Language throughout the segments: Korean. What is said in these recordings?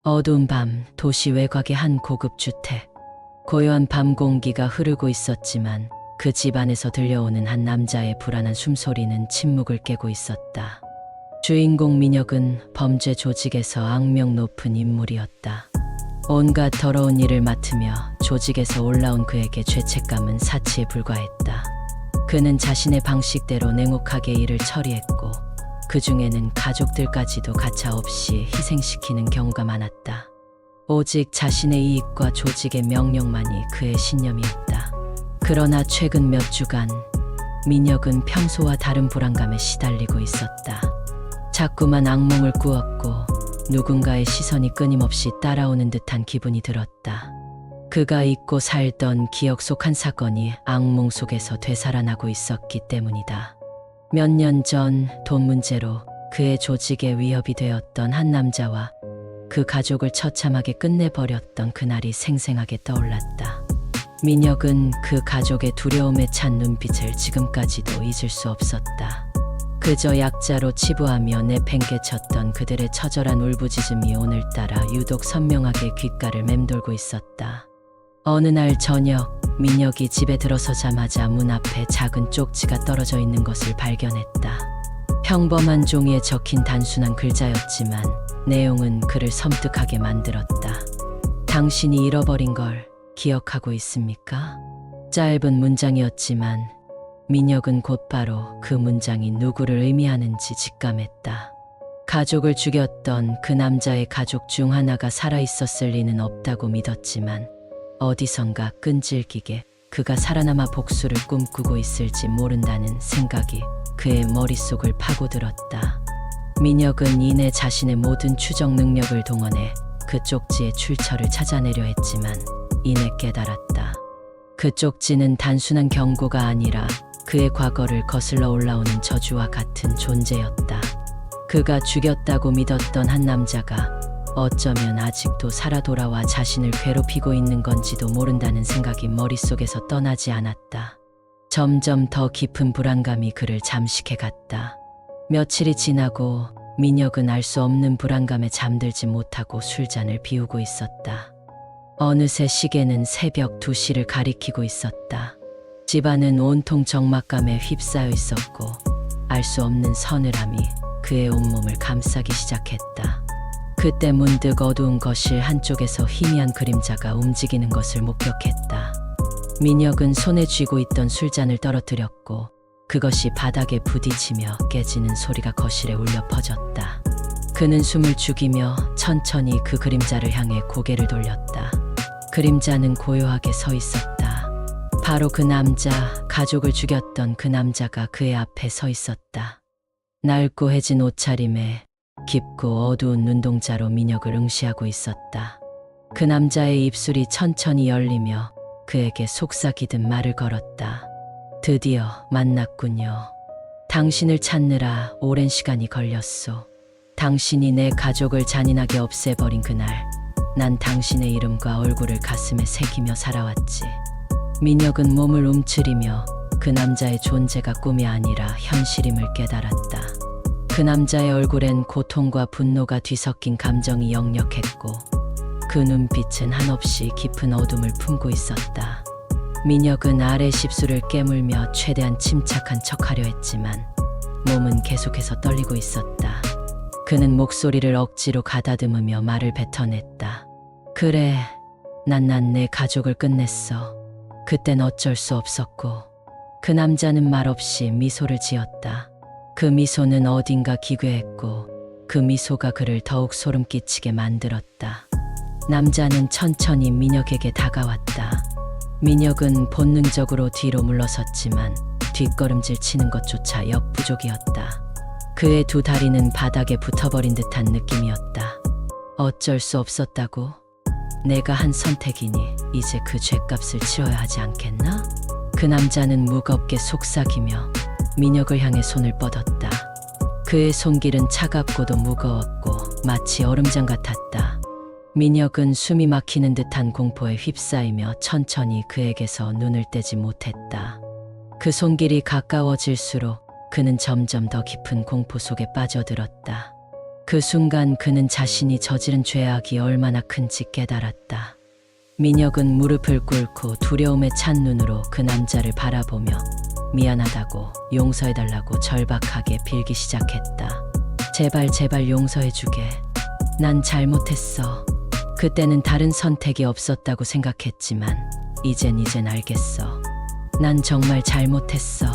어두운 밤 도시 외곽의 한 고급 주택. 고요한 밤 공기가 흐르고 있었지만 그 집 안에서 들려오는 한 남자의 불안한 숨소리는 침묵을 깨고 있었다. 주인공 민혁은 범죄 조직에서 악명 높은 인물이었다. 온갖 더러운 일을 맡으며 조직에서 올라온 그에게 죄책감은 사치에 불과했다. 그는 자신의 방식대로 냉혹하게 일을 처리했고 그 중에는 가족들까지도 가차없이 희생시키는 경우가 많았다. 오직 자신의 이익과 조직의 명령만이 그의 신념이었다. 그러나 최근 몇 주간 민혁은 평소와 다른 불안감에 시달리고 있었다. 자꾸만 악몽을 꾸었고 누군가의 시선이 끊임없이 따라오는 듯한 기분이 들었다. 그가 잊고 살던 기억 속 한 사건이 악몽 속에서 되살아나고 있었기 때문이다. 몇 년 전 돈 문제로 그의 조직에 위협이 되었던 한 남자와 그 가족을 처참하게 끝내버렸던 그날이 생생하게 떠올랐다. 민혁은 그 가족의 두려움에 찬 눈빛을 지금까지도 잊을 수 없었다. 그저 약자로 치부하며 내팽개쳤던 그들의 처절한 울부짖음이 오늘따라 유독 선명하게 귓가를 맴돌고 있었다. 어느 날 저녁 민혁이 집에 들어서자마자 문 앞에 작은 쪽지가 떨어져 있는 것을 발견했다. 평범한 종이에 적힌 단순한 글자였지만 내용은 그를 섬뜩하게 만들었다. 당신이 잃어버린 걸 기억하고 있습니까? 짧은 문장이었지만 민혁은 곧바로 그 문장이 누구를 의미하는지 직감했다. 가족을 죽였던 그 남자의 가족 중 하나가 살아있었을 리는 없다고 믿었지만 어디선가 끈질기게 그가 살아남아 복수를 꿈꾸고 있을지 모른다는 생각이 그의 머릿속을 파고들었다. 민혁은 이내 자신의 모든 추적 능력을 동원해 그 쪽지의 출처를 찾아내려 했지만 이내 깨달았다. 그 쪽지는 단순한 경고가 아니라 그의 과거를 거슬러 올라오는 저주와 같은 존재였다. 그가 죽였다고 믿었던 한 남자가 어쩌면 아직도 살아 돌아와 자신을 괴롭히고 있는 건지도 모른다는 생각이 머릿속에서 떠나지 않았다. 점점 더 깊은 불안감이 그를 잠식해갔다. 며칠이 지나고 민혁은 알 수 없는 불안감에 잠들지 못하고 술잔을 비우고 있었다. 어느새 시계는 새벽 2시를 가리키고 있었다. 집안은 온통 적막감에 휩싸여 있었고 알 수 없는 서늘함이 그의 온몸을 감싸기 시작했다. 그때 문득 어두운 거실 한쪽에서 희미한 그림자가 움직이는 것을 목격했다. 민혁은 손에 쥐고 있던 술잔을 떨어뜨렸고 그것이 바닥에 부딪히며 깨지는 소리가 거실에 울려 퍼졌다. 그는 숨을 죽이며 천천히 그 그림자를 향해 고개를 돌렸다. 그림자는 고요하게 서 있었다. 바로 그 남자, 가족을 죽였던 그 남자가 그의 앞에 서 있었다. 낡고 해진 옷차림에 깊고 어두운 눈동자로 민혁을 응시하고 있었다. 그 남자의 입술이 천천히 열리며 그에게 속삭이듯 말을 걸었다. 드디어 만났군요. 당신을 찾느라 오랜 시간이 걸렸소. 당신이 내 가족을 잔인하게 없애버린 그날, 난 당신의 이름과 얼굴을 가슴에 새기며 살아왔지. 민혁은 몸을 움츠리며 그 남자의 존재가 꿈이 아니라 현실임을 깨달았다. 그 남자의 얼굴엔 고통과 분노가 뒤섞인 감정이 역력했고 그 눈빛은 한없이 깊은 어둠을 품고 있었다. 민혁은 아래 십술을 깨물며 최대한 침착한 척하려 했지만 몸은 계속해서 떨리고 있었다. 그는 목소리를 억지로 가다듬으며 말을 뱉어냈다. 그래, 난 내 가족을 끝냈어. 그땐 어쩔 수 없었고. 그 남자는 말없이 미소를 지었다. 그 미소는 어딘가 기괴했고 그 미소가 그를 더욱 소름 끼치게 만들었다. 남자는 천천히 민혁에게 다가왔다. 민혁은 본능적으로 뒤로 물러섰지만 뒷걸음질 치는 것조차 역부족이었다. 그의 두 다리는 바닥에 붙어버린 듯한 느낌이었다. 어쩔 수 없었다고? 내가 한 선택이니 이제 그 죄값을 치러야 하지 않겠나? 그 남자는 무겁게 속삭이며 민혁을 향해 손을 뻗었다. 그의 손길은 차갑고도 무거웠고 마치 얼음장 같았다. 민혁은 숨이 막히는 듯한 공포에 휩싸이며 천천히 그에게서 눈을 떼지 못했다. 그 손길이 가까워질수록 그는 점점 더 깊은 공포 속에 빠져들었다. 그 순간 그는 자신이 저지른 죄악이 얼마나 큰지 깨달았다. 민혁은 무릎을 꿇고 두려움에 찬 눈으로 그 남자를 바라보며 미안하다고 용서해달라고 절박하게 빌기 시작했다. 제발 제발 용서해주게. 난 잘못했어. 그때는 다른 선택이 없었다고 생각했지만 이젠 알겠어. 난 정말 잘못했어.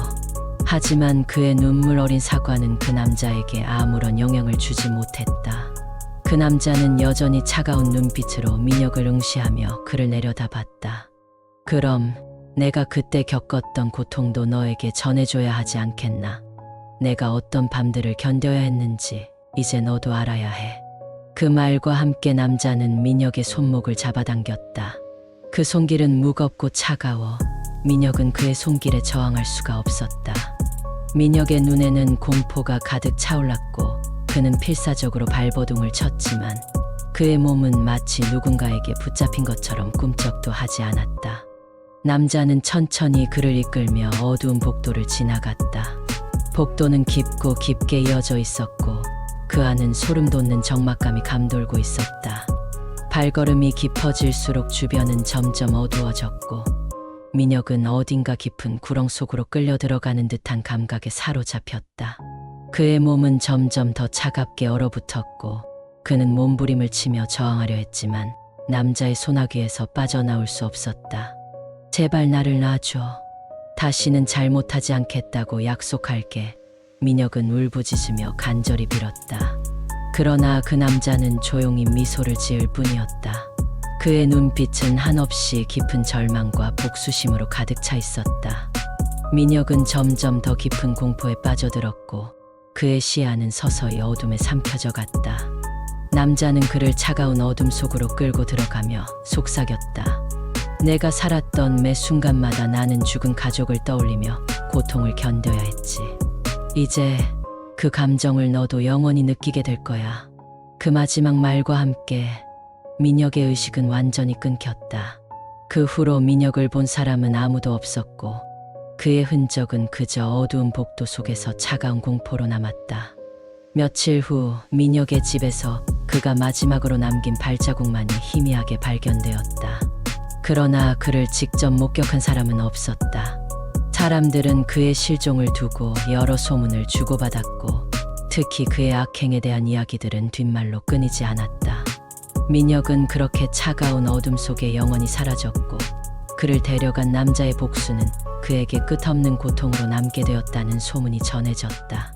하지만 그의 눈물 어린 사과는 그 남자에게 아무런 영향을 주지 못했다. 그 남자는 여전히 차가운 눈빛으로 민혁을 응시하며 그를 내려다봤다. 그럼 내가 그때 겪었던 고통도 너에게 전해줘야 하지 않겠나? 내가 어떤 밤들을 견뎌야 했는지 이제 너도 알아야 해. 그 말과 함께 남자는 민혁의 손목을 잡아당겼다. 그 손길은 무겁고 차가워 민혁은 그의 손길에 저항할 수가 없었다. 민혁의 눈에는 공포가 가득 차올랐고 그는 필사적으로 발버둥을 쳤지만 그의 몸은 마치 누군가에게 붙잡힌 것처럼 꿈쩍도 하지 않았다. 남자는 천천히 그를 이끌며 어두운 복도를 지나갔다. 복도는 깊고 깊게 이어져 있었고 그 안은 소름 돋는 적막감이 감돌고 있었다. 발걸음이 깊어질수록 주변은 점점 어두워졌고 민혁은 어딘가 깊은 구렁 속으로 끌려 들어가는 듯한 감각에 사로잡혔다. 그의 몸은 점점 더 차갑게 얼어붙었고 그는 몸부림을 치며 저항하려 했지만 남자의 소나귀에서 빠져나올 수 없었다. 제발 나를 놔줘. 다시는 잘못하지 않겠다고 약속할게. 민혁은 울부짖으며 간절히 빌었다. 그러나 그 남자는 조용히 미소를 지을 뿐이었다. 그의 눈빛은 한없이 깊은 절망과 복수심으로 가득 차 있었다. 민혁은 점점 더 깊은 공포에 빠져들었고 그의 시야는 서서히 어둠에 삼켜져 갔다. 남자는 그를 차가운 어둠 속으로 끌고 들어가며 속삭였다. 내가 살았던 매 순간마다 나는 죽은 가족을 떠올리며 고통을 견뎌야 했지. 이제 그 감정을 너도 영원히 느끼게 될 거야. 그 마지막 말과 함께 민혁의 의식은 완전히 끊겼다. 그 후로 민혁을 본 사람은 아무도 없었고 그의 흔적은 그저 어두운 복도 속에서 차가운 공포로 남았다. 며칠 후 민혁의 집에서 그가 마지막으로 남긴 발자국만이 희미하게 발견되었다. 그러나 그를 직접 목격한 사람은 없었다. 사람들은 그의 실종을 두고 여러 소문을 주고받았고 특히 그의 악행에 대한 이야기들은 뒷말로 끊이지 않았다. 민혁은 그렇게 차가운 어둠 속에 영원히 사라졌고 그를 데려간 남자의 복수는 그에게 끝없는 고통으로 남게 되었다는 소문이 전해졌다.